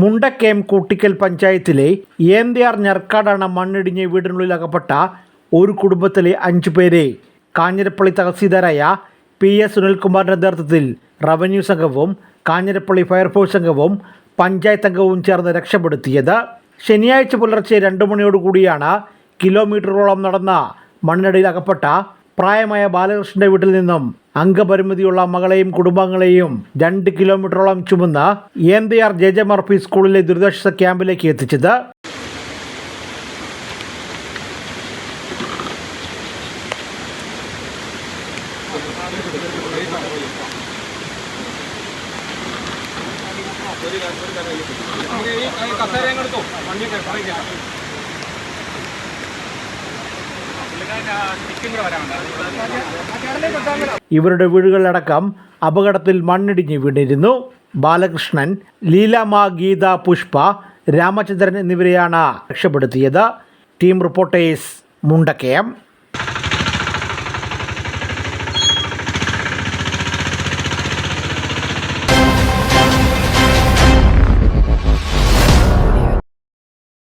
മുണ്ടക്കയം കൂട്ടിക്കൽ പഞ്ചായത്തിലെ ഏന്തിയാർ ഞർക്കാടാണ് മണ്ണിടിഞ്ഞ് വീടിനുള്ളിൽ അകപ്പെട്ട ഒരു കുടുംബത്തിലെ 5 പേരെ കാഞ്ഞിരപ്പള്ളി തഹസീൽദാരായ PS സുനിൽകുമാറിൻ്റെ നേതൃത്വത്തിൽ റവന്യൂ സംഘവും കാഞ്ഞിരപ്പള്ളി ഫയർഫോഴ്സ് സംഘവും പഞ്ചായത്ത് അംഗവും ചേർന്ന് രക്ഷപ്പെടുത്തിയത്. ശനിയാഴ്ച പുലർച്ചെ 2 മണിയോടുകൂടിയാണ് കിലോമീറ്ററോളം നടന്ന മണ്ണിടിയിൽ അകപ്പെട്ട പ്രായമായ ബാലകൃഷ്ണന്റെ വീട്ടിൽ നിന്നും അംഗപരിമിതിയുള്ള മകളെയും കുടുംബാംഗങ്ങളെയും 2 കിലോമീറ്ററോളം ചുമന്ന് ഏന്തിയാർ JJ മർഫി സ്കൂളിലെ ദുരിതാശ്വാസ ക്യാമ്പിലേക്ക് എത്തിച്ചത്. ഇവരുടെ വീടുകളിലടക്കം അപകടത്തിൽ മണ്ണിടിഞ്ഞ് വീണിരുന്നു. ബാലകൃഷ്ണൻ, ലീലാമ്മ, ഗീത, പുഷ്പ, രാമചന്ദ്രൻ എന്നിവരെയാണ് രക്ഷപ്പെടുത്തിയത്. Team reporters, Mundakayam.